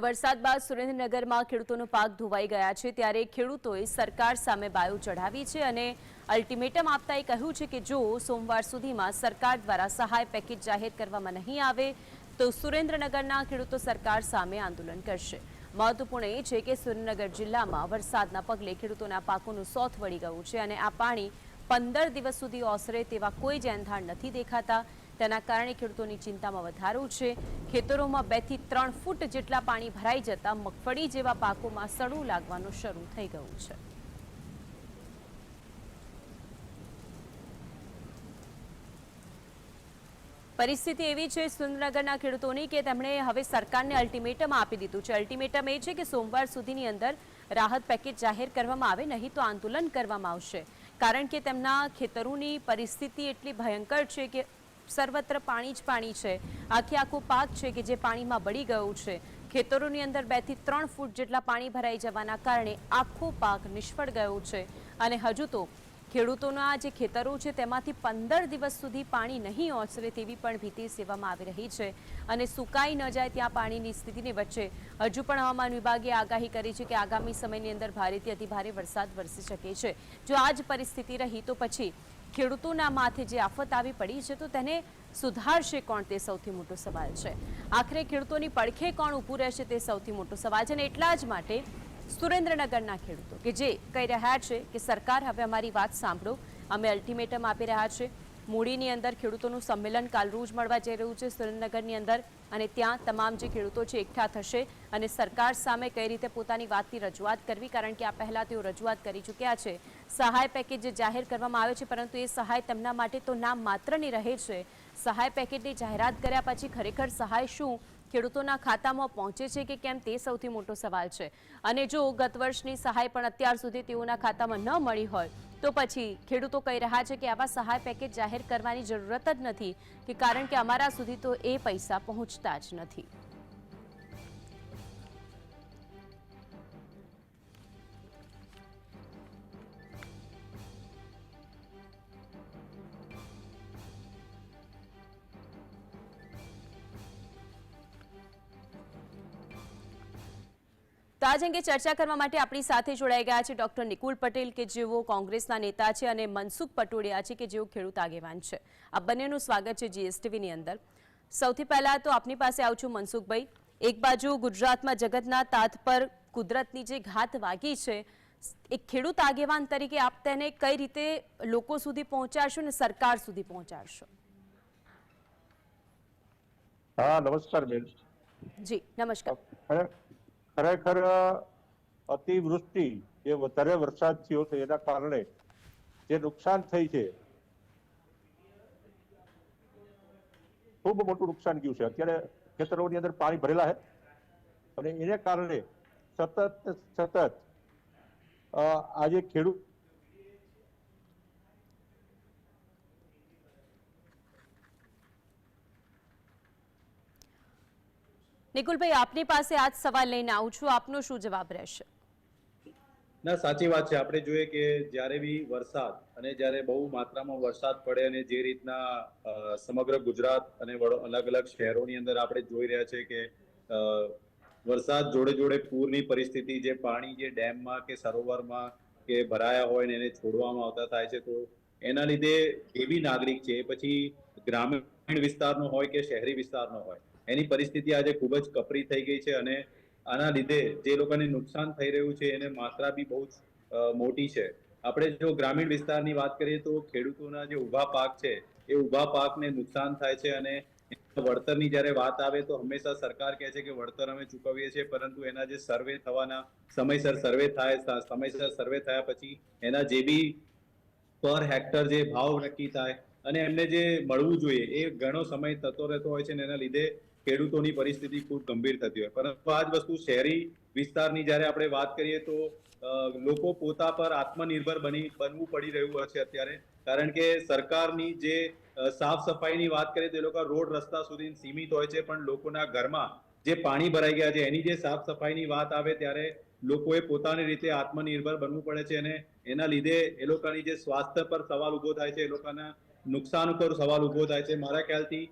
વરસાદ બાદ સુરેન્દ્રનગરમાં ખેડૂતોનો પાક ધોવાઈ ગયા છે ત્યારે ખેડૂતોએ સરકાર સામે બાયો ચઢાવી છે અને અલ્ટિમેટમ આપતા કહ્યું છે કે જો સોમવાર સુધીમાં સરકાર દ્વારા સહાય પેકેજ જાહેર કરવામાં નહીં આવે તો સુરેન્દ્રનગરના ખેડૂતો સરકાર સામે આંદોલન કરશે। મહત્વપૂર્ણ એ છે કે સુરેન્દ્રનગર જિલ્લામાં વરસાદના પગલે ખેડૂતોના પાકોનું સોથ વળી ગયું છે અને આ પાણી 15 દિવસ સુધી ઓસરે તેવા કોઈ જ એંધાણ નથી દેખાતા। તેના કારણે ખેડૂતોની ચિંતામાં વધારો છે। ખેતરોમાં 2 થી 3 ફૂટ જેટલા પાણી ભરાઈ જતા મગફળી જેવા પાકોમાં સડું લાગવાનું શરૂ થઈ ગયું છે। પરિસ્થિતિ એવી છે સુરેન્દ્રનગરના ખેડૂતોની કે તેમણે હવે સરકારને અલ્ટિમેટમ આપી દીધું છે। અલ્ટિમેટમ એ છે કે સોમવાર સુધીની અંદર રાહત પેકેજ જાહેર કરવામાં આવે, નહીં તો આંદોલન કરવામાં આવશે। કારણ કે તેમના ખેતરોની પરિસ્થિતિ એટલી ભયંકર છે કે સર્વત્ર પાણી જ પાણી છે। આખો પાક છે કે જે પાણીમાં બળી ગયો છે। ખેતરોની અંદર 2 થી 3 ફૂટ જેટલા પાણી ભરાઈ જવાના કારણે આખો પાક નિષ્ફળ ગયો છે અને હજુ તો ખેડૂતોના જે ખેતરો છે તેમાંથી 15 દિવસ સુધી પાણી નહીં ઓસરે તેવી પણ ભીતિ સેવામાં આવી રહી છે અને સુકાઈ ન જાય ત્યાં પાણીની સ્થિતિની વચ્ચે હજુ પણ હવામાન વિભાગે આગાહી કરી છે કે આગામી સમયની અંદર ભારેથી અતિભારે વરસાદ વરસી શકે છે। જો આ જ પરિસ્થિતિ રહી તો પછી ખેડૂતોના માથે જે આફત આવી પડી છે તો તેને સુધારશે કોણ તે સૌથી મોટો સવાલ છે। આખરે ખેડૂતોની પડખે કોણ ઊભું રહેશે તે સૌથી મોટો સવાલ છે અને એટલા જ માટે સુરેન્દ્રનગરના ખેડૂતો કે જે કહી રહ્યા છે કે સરકાર હવે અમારી વાત સાંભળો, અમે અલ્ટિમેટમ આપી રહ્યા છે। મૂડીની અંદર ખેડૂતોનું સંમેલન કાલ રોજ મળવા જઈ રહ્યું છે સુરેન્દ્રનગરની અંદર અને ત્યાં તમામ જે ખેડૂતો છે એકઠા થશે અને સરકાર સામે કઈ રીતે પોતાની વાતની રજૂઆત કરવી, કારણ કે આ પહેલા તેઓ રજૂઆત કરી ચૂક્યા છે। સહાય પેકેજ જે જાહેર કરવામાં આવે છે પરંતુ એ સહાય તેમના માટે તો નામ માત્રની રહે છે। સહાય પેકેજની જાહેરાત કર્યા પછી ખરેખર સહાય શું ખેડૂતોના ખાતામાં પહોંચે છે કે કેમ તે સૌથી મોટો સવાલ છે અને જો ગત વર્ષની સહાય પણ અત્યાર સુધી તેઓના ખાતામાં ન મળી હોય તો પછી ખેડૂતો કહી રહ્યા છે કે આવા સહાય પેકેજ જાહેર કરવાની જરૂરત જ નથી કે કારણ કે અમારા સુધી તો એ પૈસા પહોંચતા જ નથી। તો આજ અંગે ચર્ચા કરવા માટે આપણી સાથે જોડાઈ ગયા છે ડોક્ટર નિકુલ પટેલ કે જેઓ કોંગ્રેસના નેતા છે અને મનસુખ પટોડિયા છે કે જેઓ ખેડૂત આગેવાન છે। આ બંનેનું સ્વાગત છે જીએસટીવીની અંદર। સૌથી પહેલા તો આપની પાસે આવું છું મનસુખભાઈ। એક બાજુ ગુજરાતમાં જગતના તાત પર કુદરતની જે ઘાત વાગી છે, એક ખેડૂત આગેવાન તરીકે આપ તેને કઈ રીતે લોકો સુધી પહોંચાડશો અને સરકાર સુધી પહોંચાડશો? હા, નમસ્કાર બેન। જી નમસ્કાર। ખરેખર અતિવૃષ્ટિ જે વધારે વરસાદ થયો છે એના કારણે જે નુકસાન થઈ છે, ખૂબ મોટું નુકસાન ગયું છે। અત્યારે ખેતરોની અંદર પાણી ભરેલા છે અને એને કારણે સતત આજે ખેડૂત નિકુલભાઈ આપની પાસે આજ સવાલ લઈને આવું છું, આપનો શું જવાબ રહેશે? ના, સાચી વાત છે। આપણે જોઈએ કે જ્યારે બી વરસાદ અને જ્યારે બહુ માત્રામાં વરસાદ પડે અને જે રીતના સમગ્ર ગુજરાત અને અલગ અલગ શહેરોની અંદર આપણે જોઈ રહ્યા છે કે વરસાદ જોડે જોડે પૂરની પરિસ્થિતિ, જે પાણી જે ડેમમાં કે સરોવરમાં કે ભરાયા હોય ને એને છોડવામાં આવતા થાય છે, તો એના લીધે જે બી નાગરિક છે, પછી ગ્રામીણ વિસ્તારનો હોય કે શહેરી વિસ્તારનો હોય, એની પરિસ્થિતિ આજે ખૂબ જ કપરી થઈ ગઈ છે અને આના લીધે જે લોકોને નુકસાન થઈ રહ્યું છે એને માત્રા બી બહુ જ મોટી છે। આપણે જો ગ્રામીણ વિસ્તારની વાત કરીએ તો ખેડૂતોના જે ઊભા પાક છે એ ઊભા પાકને નુકસાન થાય છે અને વળતરની જ્યારે વાત આવે તો હંમેશા સરકાર કહે છે કે વળતર અમે ચૂકવીએ છીએ, પરંતુ એના જે સર્વે થવાના સમયસર સર્વે થાય, સમયસર સર્વે થયા પછી એના જે બી પર હેક્ટર જે ભાવ નક્કી થાય અને એમને જે મળવું જોઈએ એ ઘણો સમય થતો રહેતો હોય છે અને એના લીધે ખેડૂતોની પરિસ્થિતિ ખૂબ ગંભીર થતી હોય। પરંતુ આ જ વસ્તુ શહેરી વિસ્તારની જ્યારે આપણે વાત કરીએ તો લોકો પોતા પર આત્મનિર્ભર બનવું પડી રહ્યું છે અત્યારે, કારણ કે સરકારની જે સાફ સફાઈની વાત કરીએ તો એ લોકો રોડ રસ્તા સુધી સીમિત હોય છે, પણ લોકોના ઘરમાં જે પાણી ભરાઈ ગયા છે એની જે સાફ સફાઈની વાત આવે ત્યારે લોકોએ પોતાની રીતે આત્મનિર્ભર બનવું પડે છે અને એના લીધે એ લોકોની જે સ્વાસ્થ્ય પર સવાલ ઉભો થાય છે, એ લોકોના નુકસાન ઉપર સવાલ ઉભો થાય છે। મારા ખ્યાલથી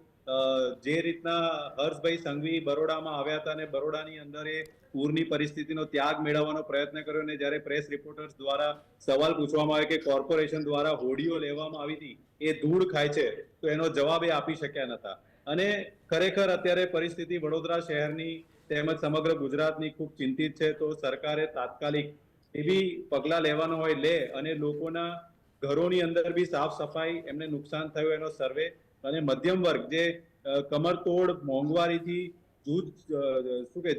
જે રીતના હર્ષભાઈ સંઘવી બરોડામાં આવ્યા હતા અને બરોડાની અંદર એ પૂરની પરિસ્થિતિનો ત્યાગ મેળવવાનો પ્રયત્ન કર્યો, અને જ્યારે પ્રેસ રિપોર્ટર્સ દ્વારા સવાલ પૂછવામાં આવે કે કોર્પોરેશન દ્વારા હોડીઓ લેવામાં આવી હતી, એ ધૂળ ખાય છે, તો એનો જવાબ એ આપી શક્યા નતા. અને ખરેખર અત્યારે પરિસ્થિતિ વડોદરા શહેરની તેમજ સમગ્ર ગુજરાતની ખૂબ ચિંતિત છે. તો સરકારે તાત્કાલિક એવી પગલા લેવાનો હોય લે, અને લોકોના ઘરોની અંદર બી સાફ સફાઈ, એમને નુકસાન થયું એનો સર્વે, અને મધ્યમ વર્ગ જે કમરતોડ મોંઘવારીથી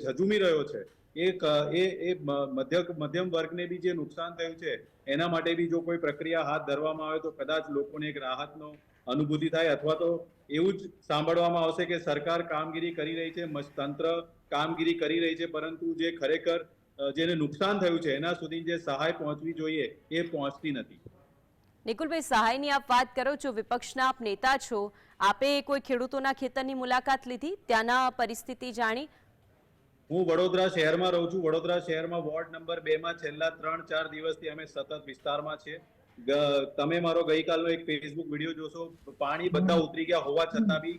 ઝઝુમી રહ્યો છે, મધ્યમ વર્ગને બી જે નુકસાન થયું છે એના માટે બી જો કોઈ પ્રક્રિયા હાથ ધરવામાં આવે તો કદાચ લોકોને એક રાહતનો અનુભૂતિ થાય, અથવા તો એવું જ સાંભળવામાં આવશે કે સરકાર કામગીરી કરી રહી છે, તંત્ર કામગીરી કરી રહી છે, પરંતુ જે ખરેખર જેને નુકસાન થયું છે એના સુધી જે સહાય પહોંચવી જોઈએ એ પહોંચતી નથી. નિકુલભાઈ, સહાયની આપ વાત કરો છો, વિપક્ષના આપ નેતા છો, આપે કોઈ ખેડૂતોના ખેતરની મુલાકાત લીધી, ત્યાંના પરિસ્થિતિ જાણી? હું વડોદરા શહેરમાં રહું છું. વડોદરા શહેરમાં વોર્ડ નંબર 2 માં છેલ્લા 3-4 દિવસથી અમે સતત વિસ્તારમાં છીએ. તમે મારો ગઈકાલનો એક ફેસબુક વિડીયો જોશો, પાણી બધા ઉતરી ગયા હોવા છતાં બી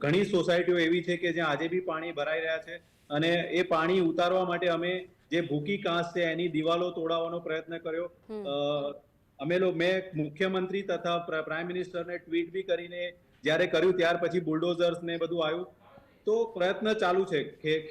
ઘણી સોસાયટીઓ એવી છે કે જ્યાં આજે બી પાણી ભરાઈ રહ્યા છે, અને એ પાણી ઉતારવા માટે અમે જે ભૂકી કાંસ છે એની દિવાલો તોડાવવાનો પ્રયત્ન કર્યો. મેં મુખ્યમંત્રી તથા પ્રાઇમ મિનિસ્ટરને ટ્વીટ બી કરીને જ્યારે કર્યું ત્યાર પછી બુલડોઝર્સ ને બધું આવ્યું. તો પ્રયત્ન ચાલુ છે.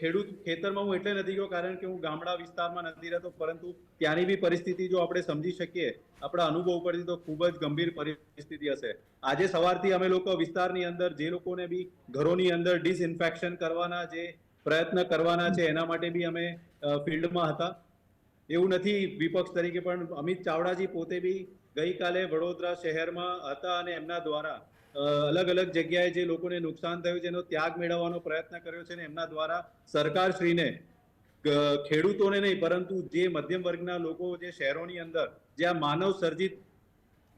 ખેડૂત ખેતરમાં હું એટલે નથી ગયો કારણ કે હું ગામડા વિસ્તારમાં નથી રહેતો, પરંતુ ત્યાંની બી પરિસ્થિતિ જો આપણે સમજી શકીએ આપણા અનુભવ પરથી તો ખૂબ જ ગંભીર પરિસ્થિતિ હશે. આજે સવારથી અમે લોકો વિસ્તારની અંદર જે લોકોને બી ઘરોની અંદર ડિસઇન્ફેક્શન કરવાના જે પ્રયત્ન કરવાના છે એના માટે બી અમે ફિલ્ડમાં હતા. એવું નથી વિપક્ષ તરીકે, પણ અમિત ચાવડાજી પોતે બી ગઈકાલે વડોદરા શહેરમાં હતા અને એમના દ્વારા અલગ અલગ જગ્યાએ જે લોકોને નુકસાન થયું છે એનો ત્યાગ મેળવવાનો પ્રયત્ન કર્યો છે, અને એમના દ્વારા સરકારશ્રીને ખેડૂતોને નહીં પરંતુ જે મધ્યમ વર્ગના લોકો જે શહેરોની અંદર જે આ માનવ સર્જિત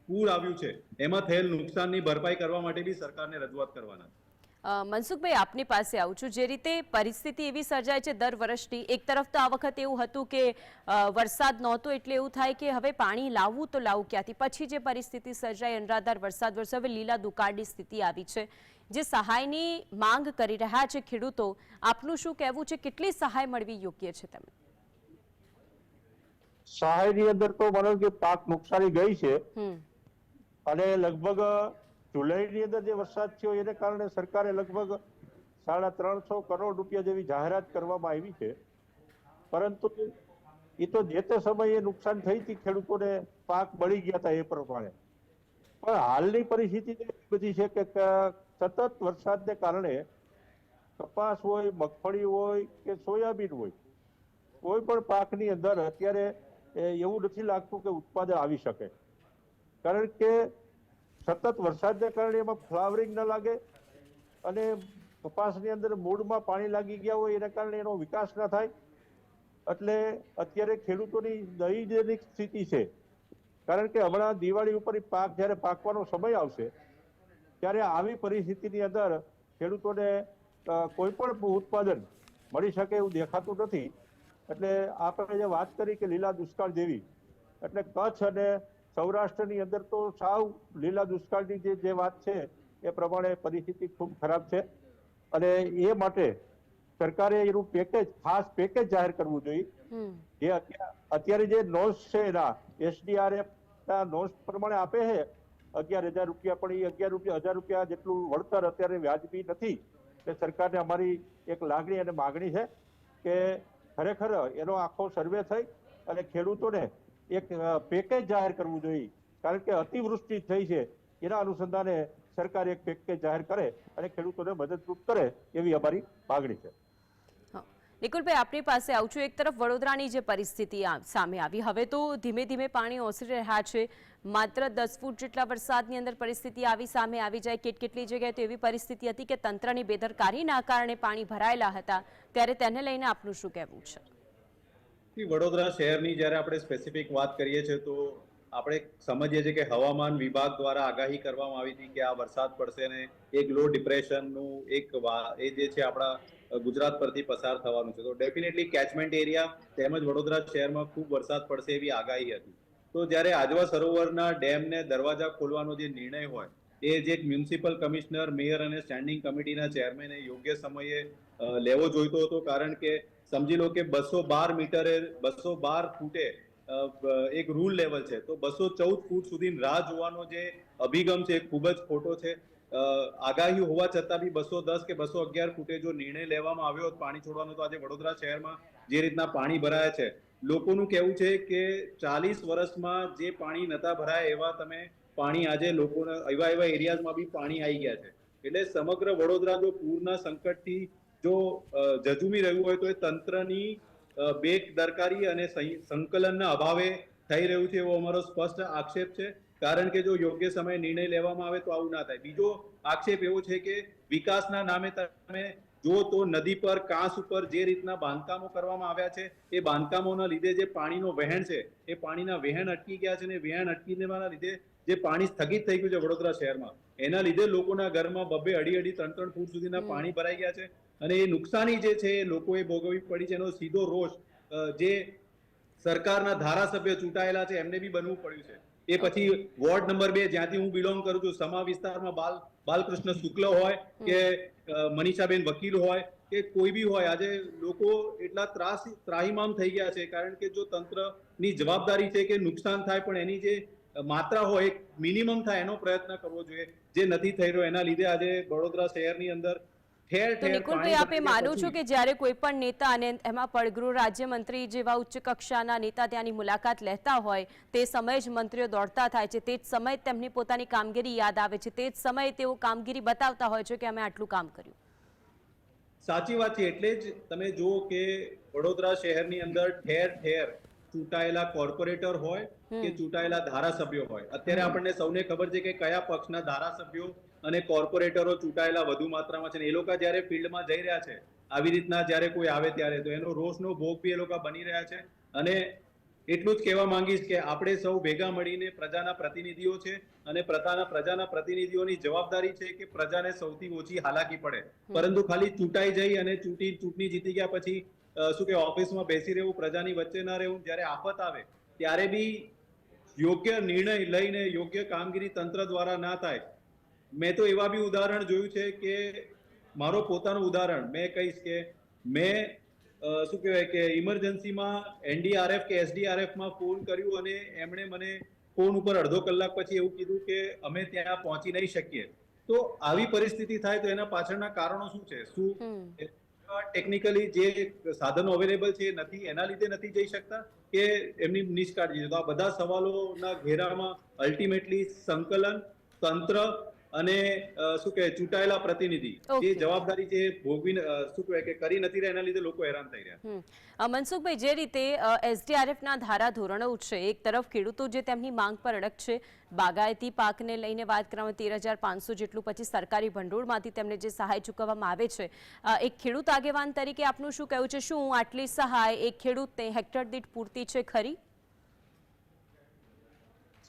પૂર આવ્યું છે એમાં થયેલ નુકસાનની ભરપાઈ કરવા માટે બી સરકારને રજૂઆત કરવાના. મનસુખભાઈ, આપની પાસે આવું છું. જે રીતે પરિસ્થિતિ એવી સર્જાય છે દર વર્ષની, એક તરફ તો આ વખત એવું હતું કે વરસાદ નહોતો એટલે એવું થાય કે હવે પાણી લાવવું તો લાવવું ક્યાંથી, પછી જે પરિસ્થિતિ સર્જાય, અનરાધાર વરસાદ વરસે, હવે લીલા દુકાળની સ્થિતિ આવી છે. જે સહાયની માંગ કરી રહ્યા છે ખેડૂતો, આપનું શું કહેવું છે, કેટલી સહાય મળવી યોગ્ય છે? તમે સહાયની અંદર તો માનો કે પાક નુકસાની ગઈ છે, અને લગભગ જુલાઈની અંદર જે વરસાદ થયો એને કારણે સરકારે લગભગ 350 કરોડ રૂપિયા જેવી જાહેરાત કરવામાં આવી છે, પરંતુ એ તો જે તે સમયે નુકસાન થઈ હતી, ખેડૂતોને પાક બળી ગયા હતા એ પ્રમાણે. પણ હાલની પરિસ્થિતિ એવી બધી છે કે સતત વરસાદને કારણે કપાસ હોય, મગફળી હોય કે સોયાબીન હોય, કોઈ પણ પાકની અંદર અત્યારે એવું નથી લાગતું કે ઉત્પાદન આવી શકે, કારણ કે સતત વરસાદને કારણે એમાં ફ્લાવરિંગ ન લાગે, અને કપાસની અંદર મૂળમાં પાણી લાગી ગયા હોય એના કારણે એનો વિકાસ ન થાય. એટલે અત્યારે ખેડૂતોની દયનીય સ્થિતિ છે, કારણ કે હમણાં દિવાળી ઉપર પાક જ્યારે પાકવાનો સમય આવશે ત્યારે આવી પરિસ્થિતિની અંદર ખેડૂતોને કોઈ પણ ઉત્પાદન મળી શકે એવું દેખાતું નથી. એટલે આપણે જે વાત કરી કે લીલા દુષ્કાળ જેવી, એટલે કચ્છ અને સૌરાષ્ટ્રની અંદર તો સાવ લીલા દુષ્કાળની જે વાત છે એ પ્રમાણે પરિસ્થિતિ ખૂબ ખરાબ છે, અને એ માટે સરકારે એનું પેકેજ, ખાસ પેકેજ જાહેર કરવું જોઈએ. જે અત્યારે જે નોંધ છે એના SDRF ના નોંધ પ્રમાણે આપે છે 11,000 રૂપિયા, પણ એ 11,000 રૂપિયા જેટલું વળતર અત્યારે વ્યાજબી નથી. એટલે સરકારને અમારી એક લાગણી અને માગણી છે કે ખરેખર એનો આખો સર્વે થઈ અને ખેડૂતોને એક પેકેજ જાહેર કરવું જોઈએ, કારણ કે અતિવૃષ્ટિ થઈ છે એના અનુસંધાને સરકાર એક પેકેજ જાહેર કરે અને ખેડૂતોને મદદરૂપ કરે એવી અમારી માગણી છે. નિકુલભાઈ, આપની પાસે આવું છું. એક તરફ વડોદરાની જે પરિસ્થિતિ સામે આવી, હવે તો ધીમે ધીમે પાણી ઓસરી રહ્યા છે, માત્ર 10 ફૂટ જેટલા વરસાદની અંદર પરિસ્થિતિ આવી સામે આવી જાય. કેટલી જગ્યાએ તો એવી પરિસ્થિતિ હતી કે તંત્રની બેદરકારીના કારણે પાણી ભરાયેલા હતા, ત્યારે તેને લઈને આપનું શું કહેવું છે? વડોદરા શહેરની જ્યારે આપણે સ્પેસિફિક વાત કરીએ છીએ તો આપણે સમજીએ છીએ કે હવામાન વિભાગ દ્વારા આગાહી કરવામાં આવી હતી કે આ વરસાદ પડશે ને એક લો ડિપ્રેશનનું એ જે છે આપણા ગુજરાત પરથી પસાર થવાનું છે. તો ડેફિનેટલી કેચમેન્ટ એરિયા તેમજ વડોદરા શહેરમાં ખૂબ વરસાદ પડશે એવી આગાહી હતી. તો જ્યારે આજવા સરોવરના ડેમને દરવાજા ખોલવાનો જે નિર્ણય હોય એ જે મ્યુનિસિપલ કમિશનર, મેયર અને સ્ટેન્ડિંગ કમિટીના ચેરમેને યોગ્ય સમયે લેવો જોઈતો હતો. કારણ કે સમજી લો કે 212 મીટરે 212 ફૂટે એક રૂલ લેવલ છે, તો 214 ફૂટ સુધી રાહ જોવાનો જે અભિગમ છે એ ખૂબ જ ખોટો છે. આગાહી હોવા છતાં બી 210 કે 211 ફૂટે જો નિર્ણય લેવામાં આવ્યો હોત પાણી છોડવાનો, તો આજે વડોદરા શહેરમાં જે રીતના પાણી ભરાયા છે, લોકોનું કહેવું છે કે 40 વર્ષમાં જે પાણી નતા ભરાયા એવા તમે પાણી આજે લોકોના એવા એરિયાઝમાં બી પાણી આવી ગયા છે. એટલે સમગ્ર વડોદરા જો પૂરના સંકટથી જો ઝઝૂમી રહ્યું હોય તો એ તંત્રની બેદરકારી અને સંકલનના અભાવે થઈ રહ્યું છે એવો અમારો સ્પષ્ટ આક્ષેપ છે. કારણ કે જો યોગ્ય સમયે નિર્ણય લેવામાં આવે તો આવું ના થાય. બીજો આક્ષેપ એવો છે કે વિકાસના નામે તમે જો તો નદી પર, કાંસ ઉપર જે રીતના બાંધકામો કરવામાં આવ્યા છે, એ બાંધકામોના લીધે જે પાણીનો વહેણ છે એ પાણીના વહેણ અટકી ગયા છે, અને વહેણ અટકીને લીધે જે પાણી સ્થગિત થઈ ગયું છે વડોદરા શહેરમાં, એના લીધે લોકોના ઘરમાં 2-2, 2.5, 3-3 ફૂટ સુધીના પાણી ભરાઈ ગયા છે. અને એ નુકસાની જે છે એ લોકોએ ભોગવવી પડી છે. એનો સીધો રોષ જે સરકારના ધારાસભ્ય ચૂંટાયેલા છે એમને બી બનવું પડ્યું છે. એ પછી વોર્ડ નંબર 2 જ્યાંથી હું બિલોંગ કરું છું, સમા વિસ્તારમાં બાલકૃષ્ણ શુક્લ હોય કે મનીષાબેન વકીલ હોય કે કોઈ બી હોય, આજે લોકો એટલા ત્રાહિમામ થઈ ગયા છે. કારણ કે જો તંત્રની જવાબદારી છે કે નુકસાન થાય પણ એની જે માત્રા હોય એક મિનિમમ થાય એનો પ્રયત્ન કરવો જોઈએ, જે નથી થઈ રહ્યો. એના લીધે આજે વડોદરા શહેરની અંદર તો નિકુલભાઈ, આપે માનો છો કે જ્યારે કોઈ પણ નેતા અને એમાં પણ ગૃહ રાજ્યમંત્રી જેવા ઉચ્ચ કક્ષાના નેતા ત્યાંની મુલાકાત લેતા હોય, તે સમયે જ મંત્રીઓ દોડતા થાય છે, તે જ સમયે તેમની પોતાની કામગીરી યાદ આવે છે, તે જ સમયે તેઓ કામગીરી બતાવતા હોય છે કે અમે આટલું કામ કર્યું? સાચી વાત છે. એટલે જ તમે જુઓ કે વડોદરા શહેરની અંદર ઠેર ઠેર ચૂંટાયેલા કોર્પોરેટર હોય કે ચૂંટાયેલા ધારાસભ્યો હોય. અત્યારે આપણને સૌને ખબર છે કે કયા પક્ષના ધારાસભ્યો અને કોર્પોરેટરો ચૂંટાયેલા વધુ માત્રામાં છે. એ લોકો જ્યારે ફિલ્ડમાં જઈ રહ્યા છે, આવી રીતના જ્યારે કોઈ આવે ત્યારે, તો એનો રોષનો ભોગ બી એ લોકો બની રહ્યા છે. અને એટલું જ કહેવા માંગીશ કે આપણે સૌ ભેગા મળીને પ્રજાના પ્રતિનિધિઓ છે, અને પ્રજાના પ્રતિનિધિઓની જવાબદારી છે કે પ્રજાને સૌથી ઓછી હાલાકી પડે. પરંતુ ખાલી ચૂંટાઈ જઈ અને ચૂંટણી જીતી ગયા પછી શું કે ઓફિસમાં બેસી રહેવું, પ્રજાની વચ્ચે ના રહેવું, જ્યારે આફત આવે ત્યારે બી યોગ્ય નિર્ણય લઈને યોગ્ય કામગીરી તંત્ર દ્વારા ના થાય. મેં તો એવા બી ઉદાહરણ જોયું છે કે મારો પોતાનું ઉદાહરણ મેં કહીશ કે મેં શું કહેવાય કે ઇમરજન્સીમાં NDRF કે SDRFમાં ફોન કર્યું અને એમણે મને ફોન ઉપર અડધો કલાક પછી એવું કીધું કે અમે ત્યાં પહોંચી નહીં શકીએ. તો આવી પરિસ્થિતિ થાય તો એના પાછળના કારણો શું છે? શું ટેકનિકલી જે સાધનો અવેલેબલ છે નથી, એના લીધે નથી જઈ શકતા, કે એમની નિષ્કાળજી? તો આ બધા સવાલોના ઘેરામાં અલ્ટિમેટલી સંકલન, તંત્ર અને શું કહે ચૂંટાયેલા પ્રતિનિધિ જે જવાબદારી છે ભોગવી શું કહે કે કરી નથી રહ્યા, એના લીધે લોકો હેરાન થઈ રહ્યા. મનસુખભાઈ, જે રીતે SDRFના ધારાધોરણો છે, એક તરફ ખેડૂતો જે તેમની માંગ પર અડગ છે, બાગાયતી પાકને લઈને વાત કરવામાં 13,500 જેટલું પછી સરકારી ભંડોળમાંથી તેમને જે સહાય ચૂકવવામાં આવે છે, એક ખેડૂત આગેવાન તરીકે આપનું શું કહેવું છે? શું આટલી સહાય એક ખેડૂતને હેક્ટર દીઠ પૂરતી છે ખરી?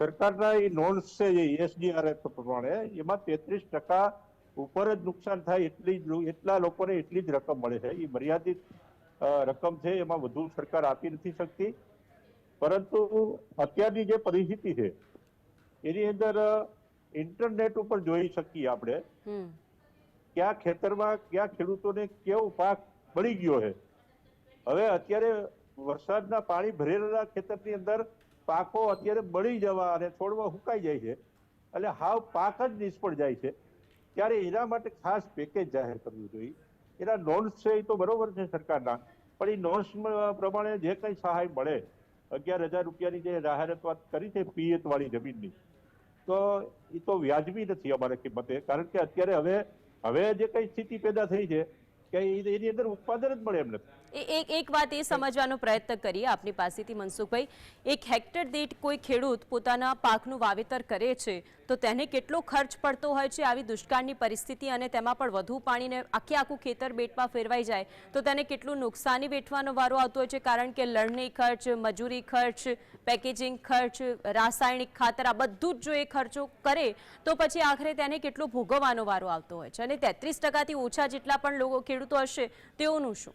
સરકારના એ નોંધ છે SDRF પ્રમાણે, એમાં 33% ઉપર જ નુકસાન થાય એટલા લોકોને એટલી જ રકમ મળે છે. એ મર્યાદિત રકમ છે, એમાં વધુ સરકાર આપી નથી શકતી. પરંતુ અત્યારની જે પરિસ્થિતિ છે એની અંદર ઇન્ટરનેટ ઉપર જોઈ શકીએ આપણે કયા ખેતરમાં કયા ખેડૂતોને કેવો પાક બળી ગયો છે. હવે અત્યારે વરસાદના પાણી ભરેલા ખેતરની અંદર પાકો અત્યારે બળી જવા અને છોડવા સુકાઈ જાય છે, એટલે હાવ પાક જ નિષ્ફળ જાય છે. ત્યારે એના માટે ખાસ પેકેજ જાહેર કરવું જોઈએ. એના નોન્સ છે એ તો બરોબર છે સરકારના, પણ એ નોન્સ પ્રમાણે જે કંઈ સહાય મળે, 11,000 રૂપિયાની જે જાહેરાત વાત કરી છે પિયત વાળી જમીનની, તો એ તો વ્યાજબી નથી અમારા કિંમતે. કારણ કે અત્યારે હવે જે કઈ સ્થિતિ પેદા થઈ છે કે એની અંદર ઉત્પાદન જ મળે એમ નથી. એક વાત એ સમજવાનો પ્રયત્ન કરીએ આપની પાસેથી મનસુખભાઈ, એક હેક્ટર દીઠ કોઈ ખેડૂત પોતાના પાકનું વાવેતર કરે છે તો તેને કેટલો ખર્ચ પડતો હોય છે આવી દુષ્કાળની પરિસ્થિતિ, અને તેમાં પણ વધુ પાણીને આખું ખેતર બેટમાં ફેરવાઈ જાય તો તેને કેટલું નુકસાની વેઠવાનો વારો આવતો હોય છે? કારણ કે લણણી ખર્ચ, મજૂરી ખર્ચ, પેકેજિંગ ખર્ચ, રાસાયણિક ખાતર, આ બધું જ જો એ ખર્ચો કરે તો પછી આખરે તેને કેટલો ભોગવવાનો વારો આવતો હોય છે. અને 33%થી ઓછા જેટલા પણ લોકો ખેડૂતો હશે તેઓનું શું?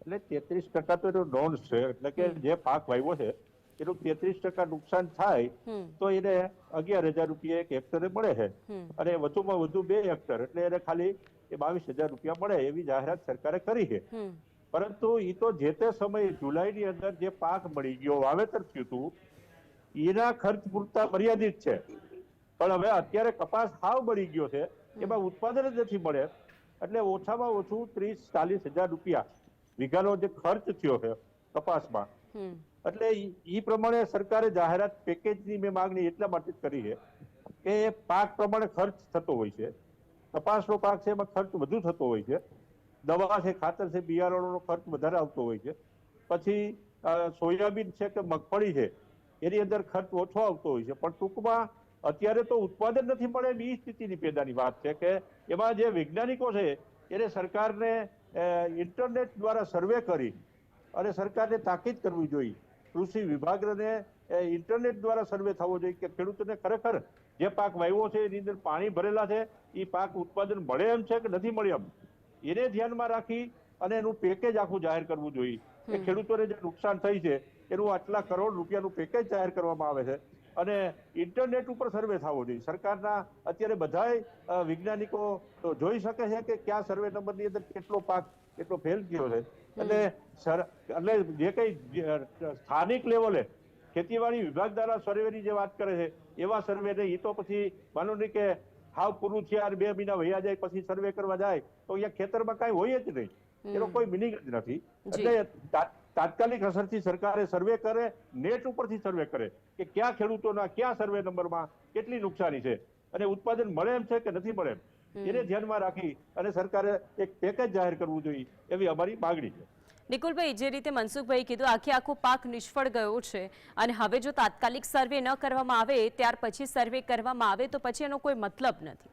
એટલે 33% તો એનો નોંધ છે, એટલે કે જે પાક વાવ્યો છે એનું 33% નુકસાન થાય તો એને 11,000 રૂપિયા એક હેક્ટરે મળે છે, અને વધુમાં વધુ 2 હેક્ટર એટલે એને ખાલી 22,000 રૂપિયા મળે એવી જાહેરાત સરકારે કરી છે. પરંતુ એ તો જે તે સમયે જુલાઈની અંદર જે પાક મળી ગયો, વાવેતર થયું હતું, એના ખર્ચ પૂરતા મર્યાદિત છે. પણ હવે અત્યારે કપાસ હાવ બળી ગયો છે, એમાં ઉત્પાદન જ નથી મળે, એટલે ઓછામાં ઓછું 30-40,000 રૂપિયા વીઘાનો જે ખર્ચ થયો છે કપાસમાં, એટલે એ પ્રમાણે સરકારે જાહેરાત પેકેજની મેં માંગણી એટલા માટે જ કરી છે કે પાક પ્રમાણે ખર્ચ થતો હોય છે. કપાસનો પાક છે એમાં ખર્ચ વધુ થતો હોય છે, દવા છે, ખાતર છે, બિયારણોનો ખર્ચ વધારે આવતો હોય છે. પછી સોયાબીન છે કે મગફળી છે એની અંદર ખર્ચ ઓછો આવતો હોય છે. પણ ટૂંકમાં અત્યારે તો ઉત્પાદન નથી મળે એ સ્થિતિની પેદાની વાત છે કે એમાં જે વૈજ્ઞાનિકો છે એને સરકારને ઇન્ટરનેટ દ્વારા સર્વે કરી અને સરકારને તાકીદ કરવી જોઈએ, કૃષિ વિભાગને ઇન્ટરનેટ દ્વારા સર્વે થવો જોઈએ કે ખેડૂતોને ખરેખર જે પાક વાવ્યો છે એની અંદર પાણી ભરેલા છે, એ પાક ઉત્પાદન મળે એમ છે કે નથી મળે એમ, એને ધ્યાનમાં રાખી અને એનું પેકેજ આખું જાહેર કરવું જોઈએ કે ખેડૂતોને જે નુકસાન થઈ છે એનું આટલા કરોડ રૂપિયાનું પેકેજ જાહેર કરવામાં આવે છે, અને ઇન્ટરનેટ ઉપર સર્વે થવો જોઈએ. સરકારના અત્યારે બધાય વૈજ્ઞાનિકો જોઈ શકે છે કે કયા સર્વે નંબરની અંદર કેટલો પાક કેટલો ફેલ થયો છે. એટલે જે કઈ સ્થાનિક લેવલે ખેતીવાડી વિભાગ દ્વારા સર્વેની જે વાત કરે છે એવા સર્વે નહીં. એ તો પછી માનો નહીં કે હાવ પૂરું થયા 2 મહિના વહ્યા જાય પછી સર્વે કરવા જાય તો અહીંયા ખેતરમાં કાંઈ હોય જ નહીં, એનો કોઈ મિનિંગ જ નથી. એટલે તાત્કાલિક અસરથી સરકારે સર્વે કરે, નેટ ઉપરથી સર્વે કરે કે કયા ખેડૂતોના કયા સર્વે નંબરમાં કેટલી નુકસાની છે અને ઉત્પાદન મળે એમ છે કે નથી મળે એમ, એને ધ્યાનમાં રાખી અને સરકારે એક પેકેજ જાહેર કરવું જોઈએ એવી અમારી માગણી છે. નિકુલભાઈ, જે રીતે મનસુખભાઈ કીધું આખો પાક નિષ્ફળ ગયો છે અને હવે જો તાત્કાલિક સર્વે ન કરવામાં આવે ત્યાર પછી સર્વે કરવામાં આવે તો પછી એનો કોઈ મતલબ નથી.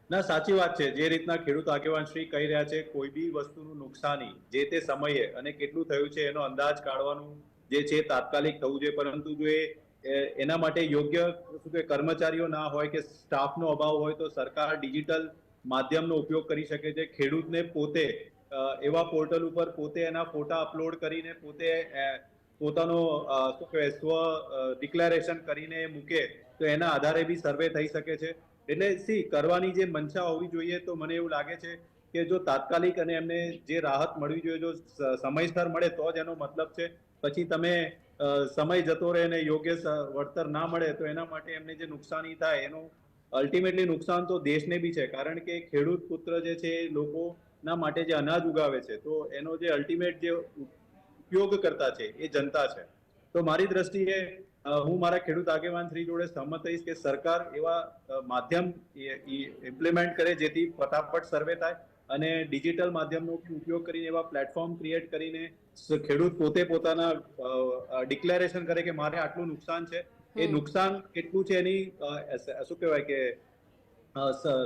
ના, સાચી વાત છે. જે રીતના ખેડૂત આગેવાન શ્રી કહી રહ્યા છે, કોઈ બી વસ્તુનું નુકસાની જે તે સમયે અને કેટલું થયું છે એનો અંદાજ કાઢવાનું જે છે તાત્કાલિક થવું જોઈએ, પરંતુ જો એના માટે યોગ્ય કર્મચારીઓ ના હોય કે સ્ટાફનો અભાવ હોય તો સરકાર ડિજિટલ માધ્યમનો ઉપયોગ કરી શકે છે. ખેડૂતને પોતે એવા પોર્ટલ ઉપર પોતે એના ફોટા અપલોડ કરીને પોતે પોતાનો સ્વ ડિક્લેરેશન કરીને મૂકે તો એના આધારે બી સર્વે થઈ શકે છે. એટલે કરવાની જે મંશા હોવી જોઈએ, તો મને એવું લાગે છે કે જો તાત્કાલિક અને એમને જે રાહત મળવી જોઈએ જો સમયસર મળે તો જ એનો મતલબ છે. પછી તમે સમય જતો રહે અને યોગ્ય વળતર ના મળે તો એના માટે એમને જે નુકસાની થાય એનું અલ્ટિમેટલી નુકસાન તો દેશને બી છે, કારણ કે ખેડૂત પુત્ર જે છે એ લોકોના માટે જે અનાજ ઉગાવે છે તો એનો જે અલ્ટિમેટ જે ઉપયોગ કરતા છે એ જનતા છે. તો મારી દ્રષ્ટિએ હું મારા ખેડૂત આગેવાન શ્રી જોડે સહમત થઈશ કે સરકાર એવા માધ્યમ ઇમ્પ્લિમેન્ટ કરે જેથી ફટાફટ સર્વે થાય અને ડિજિટલ માધ્યમનો ઉપયોગ કરીને એવા પ્લેટફોર્મ ક્રિએટ કરીને ખેડૂત પોતે પોતાના ડિક્લેરેશન કરે કે મારે આટલું નુકસાન છે, એ નુકસાન કેટલું છે એની શું કહેવાય કે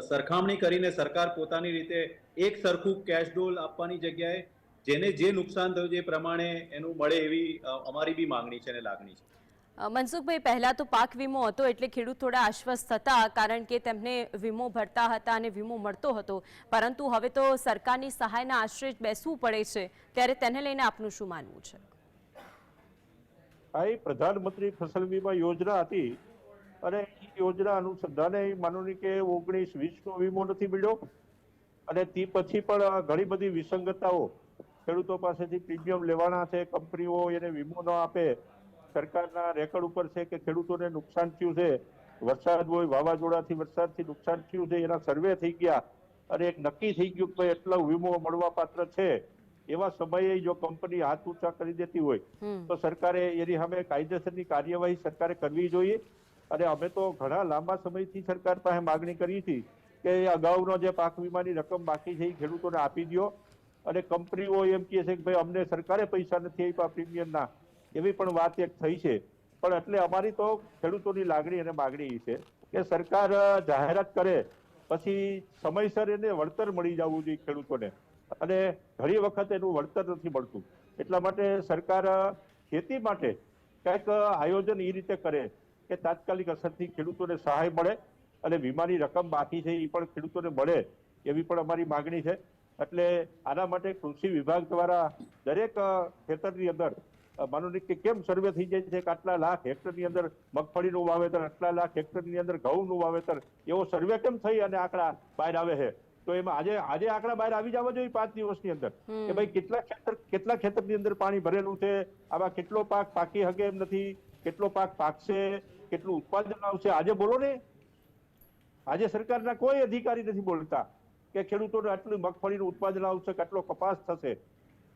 સરખામણી કરીને સરકાર પોતાની રીતે એક સરખું કેશ ડોલ આપવાની જગ્યાએ જેને જે નુકસાન થયું છે એ પ્રમાણે એનું મળે એવી અમારી બી માંગણી છે અને લાગણી છે. મનસુખભાઈ, પહેલા તો પાક વીમો હતો એટલે ખેડૂત થોડા આશ્વસ્ત હતા કારણ કે તેમને વીમો ભરતા હતા અને વીમો મળતો હતો, પરંતુ હવે તો સરકારની સહાયના આશ્રય બેસવું પડે છે, ત્યારે તેને લઈને આપનું શું માનવું છે? આ પ્રધાનમંત્રી ફસલ વીમા યોજના હતી અને એ યોજના અનુસંધાને માનો કે 19-20 નો વીમો નથી મળ્યો, અને તે પછી પણ ઘણી બધી વિસંગતતાઓ ખેડૂતો પાસેથી પ્રીમિયમ લેવાના છે, કંપનીઓ એને વીમો ન આપે, સરકારના રેકોર્ડ ઉપર છે કે ખેડૂતોને નુકસાન થયું છે, વરસાદ હોય વાવાઝોડાથી વરસાદથી નુકસાન થયું છે, એના સર્વે થઈ ગયા અને એક નક્કી થઈ ગયું કે એટલો વીમો મળવા પાત્ર છે. એવા સમયે જો કંપની હાથ ઊંચા કરી દેતી હોય તો સરકારે એની સામે કાયદેસરની કાર્યવાહી સરકારે કરવી જોઈએ. અને અમે તો ઘણા લાંબા સમયથી સરકાર પાસે માગણી કરી હતી કે અગાઉનો જે પાક વીમાની રકમ બાકી છે એ ખેડૂતોને આપી દો, અને કંપનીઓ એમ કહે છે કે ભાઈ અમને સરકારે પૈસા નથી આપ્યા પ્રીમિયમના, એવી પણ વાત એક થઈ છે. પણ એટલે અમારી તો ખેડૂતોની લાગણી અને માગણી છે કે સરકાર જાહેરાત કરે પછી સમયસર એને વળતર મળી જવું જોઈએ ખેડૂતોને, અને ઘણી વખત એનું વળતર નથી મળતું. એટલા માટે સરકાર ખેતી માટે કંઈક આયોજન એ રીતે કરે કે તાત્કાલિક અસરથી ખેડૂતોને સહાય મળે અને વીમાની રકમ બાકી છે એ પણ ખેડૂતોને મળે એવી પણ અમારી માગણી છે. એટલે આના માટે કૃષિ વિભાગ દ્વારા દરેક ખેતરની અંદર માનો કે કેમ સર્વે થઈ જાય છે કે આટલા લાખ હેક્ટરની અંદર મગફળીનું વાવેતર, આટલા લાખ હેક્ટરની અંદર ઘઉંનું વાવેતર, એવો સર્વે કેમ થઈ અને આંકડા બહાર આવે છે? તો એમાં આજે આંકડા બહાર આવી જવા જોઈએ 5 દિવસની અંદર કે ભાઈ કેટલા ખેતરની અંદર પાણી ભરેલું છે, આમાં કેટલો પાક પાકી શકે એમ નથી, કેટલો પાક પાકશે, કેટલું ઉત્પાદન આવશે, આજે બોલો ને. આજે સરકારના કોઈ અધિકારી નથી બોલતા કે ખેડૂતોને આટલું મગફળીનું ઉત્પાદન આવશે, કેટલો કપાસ થશે.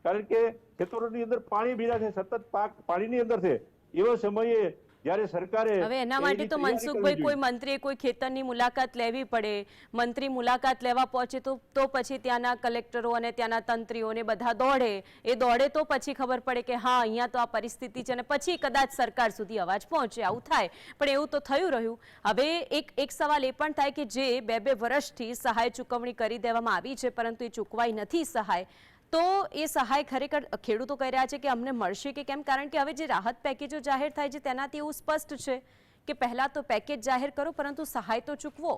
કારણ કે ખેતરોની અંદર પાણી ભીરા છે, સતત પાક પાણીની અંદર છે. એવો સમયે જ્યારે સરકારે હવે એના માટે તો મનસુખભાઈ કોઈ મંત્રીએ કોઈ ખેતરની મુલાકાત લેવી પડે. મંત્રી મુલાકાત લેવા પહોંચે તો પછી ત્યાંના કલેક્ટરો અને ત્યાંના તંત્રીઓને બધા દોડે. એ દોડે તો પછી ખબર પડે કે હા અહીંયા તો આ પરિસ્થિતિ છે, અને પછી કદાચ સરકાર સુધી અવાજ પહોંચે, આવું થાય. પણ એવું તો થયું રહ્યું. હવે એક સવાલ એ પણ થાય કે જે 2 વર્ષથી સહાય ચૂકવણી કરી દેવામાં આવી છે પરંતુ એ ચૂકવાઈ નથી સહાય, તો એ સહાય ખરેખર ખેડૂતો કહી રહ્યા છે કે અમને મળશે કે કેમ? કારણ કે હવે જે રાહત પેકેજો જાહેર થાય છે તેનાથી એવું સ્પષ્ટ છે કે પહેલા તો પેકેજ જાહેર કરો પરંતુ સહાય તો ચૂકવો.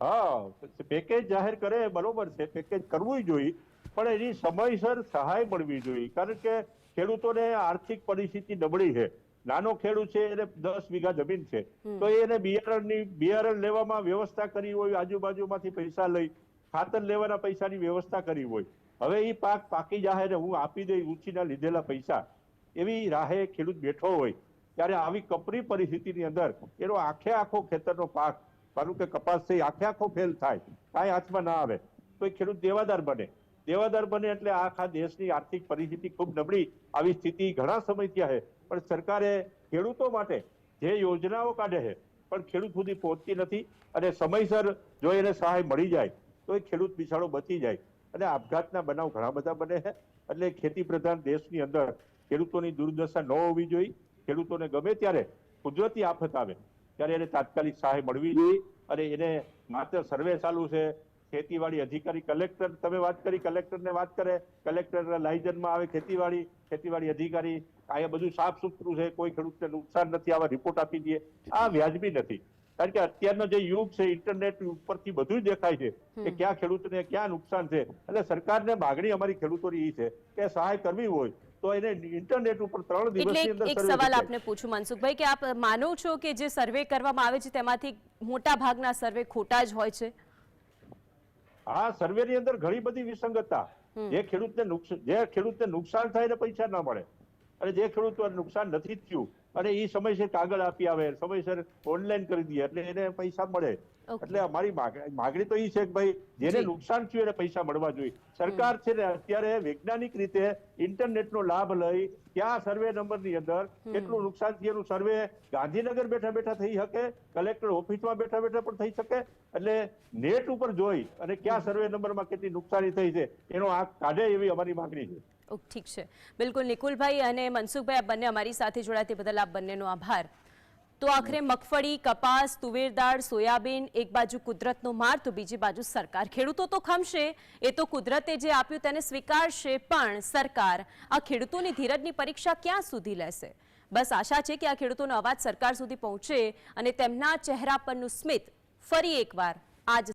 હા, પેકેજ જાહેર કરે બરોબર છે, પેકેજ કરવું જોઈએ, પણ એની સમયસર સહાય મળવી જોઈએ. કારણ કે ખેડૂતોને આર્થિક પરિસ્થિતિ નબળી છે. નાનો ખેડૂત છે, એને 10 વીઘા જમીન છે, તો એને બિયારણ લેવામાં વ્યવસ્થા કરી હોય, આજુબાજુમાંથી પૈસા લઈ ખાતર લેવાના પૈસાની વ્યવસ્થા કરી હોય. હવે એ પાક પાકી જાય ને હું આપી દઈ ઉછીના લીધેલા પૈસા, એવી રાહે ખેડૂત બેઠો હોય ત્યારે આવી કપરી પરિસ્થિતિની અંદર એનો આખો ખેતરનો પાક, માનું કે કપાસ છે, આખો ફેલ થાય, કાંઈ હાથમાં ના આવે, તો એ ખેડૂત દેવાદાર બને એટલે આખા દેશની આર્થિક પરિસ્થિતિ ખૂબ નબળી. આવી સ્થિતિ ઘણા સમયથી છે, પણ સરકારે ખેડૂતો માટે જે યોજનાઓ કાઢે છે પણ ખેડૂત સુધી પહોંચતી નથી. અને સમયસર જો એને સહાય મળી જાય તો એ ખેડૂત બિચારો બચી જાય. અને આપઘાતના બનાવ ઘણા બધા બને છે. એટલે ખેતી પ્રધાન દેશની અંદર ખેડૂતોની દુર્દશા ન હોવી જોઈએ. ખેડૂતોને ગમે ત્યારે કુદરતી આફત આવે ત્યારે એને તાત્કાલિક સહાય મળવી જોઈએ. અને એને માત્ર સર્વે ચાલુ છે, ખેતીવાડી અધિકારી કલેક્ટર, તમે વાત કરી, કલેક્ટરને વાત કરે, કલેક્ટર લાયઝનમાં આવે, ખેતીવાડી અધિકારી આ બધું સાફ સુથરું છે, કોઈ ખેડૂતને નુકસાન નથી, આવા રિપોર્ટ આપી દે. આ વ્યાજબી નથી. કારણ કે અત્યારનો જે યુગ છે, ઇન્ટરનેટ ઉપરથી બધું જ દેખાય છે કે ક્યાં ખેડૂતને ક્યાં નુકસાન છે. એટલે સરકારને માગણી અમારી ખેડૂતોની એ છે કે સહાય કરવી હોય તો એને ઇન્ટરનેટ ઉપર 3 દિવસની અંદર એક સવાલ આપને પૂછું મનસુખભાઈ કે આપ માનો છો કે જે સર્વે કરવામાં આવે છે તેમાંથી મોટા ભાગના સર્વે ખોટા જ હોય છે? આ સર્વેની અંદર ઘણી બધી વિસંગતતા, જે ખેડૂતને નુકસાન થાય એને પૈસા ના મળે, અને જે ખેડૂતોને નુકસાન નથી થયું અને એ સમયસર કાગળ આપી આવે, સમયસર ઓનલાઈન કરી દે એટલે એને પૈસા મળે. એટલે અમારી માગણી તો એ છે કે ભાઈ જેને નુકસાન થયું એને પૈસા મળવા જોઈએ. સરકાર છે ને અત્યારે વૈજ્ઞાનિક રીતે ઇન્ટરનેટનો લાભ લઈ ક્યાં સર્વે નંબરની અંદર કેટલું નુકસાન થયું સર્વે ગાંધીનગર બેઠા થઈ શકે, કલેક્ટર ઓફિસમાં બેઠા પણ થઈ શકે. એટલે નેટ ઉપર જોઈ અને ક્યાં સર્વે નંબરમાં કેટલી નુકસાની થઈ છે એનો આંક કાઢે એવી અમારી માગણી છે. ઠીક છે, બિલકુલ. નિકુલભાઈ અને મનસુખભાઈ આ બંને અમારી સાથે જોડાયા તે બદલ આપ બંનેનો આભાર. તો આખરે મગફળી, કપાસ, તુવેર દાળ, સોયાબીન, એક બાજુ કુદરતનો માર તો બીજી બાજુ સરકાર. ખેડૂતો તો ખમશે, એ તો કુદરતે જે આપ્યું તેને સ્વીકારશે, પણ સરકાર આ ખેડૂતોની ધીરજની પરીક્ષા ક્યાં સુધી લેશે? બસ આશા છે કે આ ખેડૂતોનો અવાજ સરકાર સુધી પહોંચે અને તેમના ચહેરા પરનું સ્મિત ફરી એકવાર આજ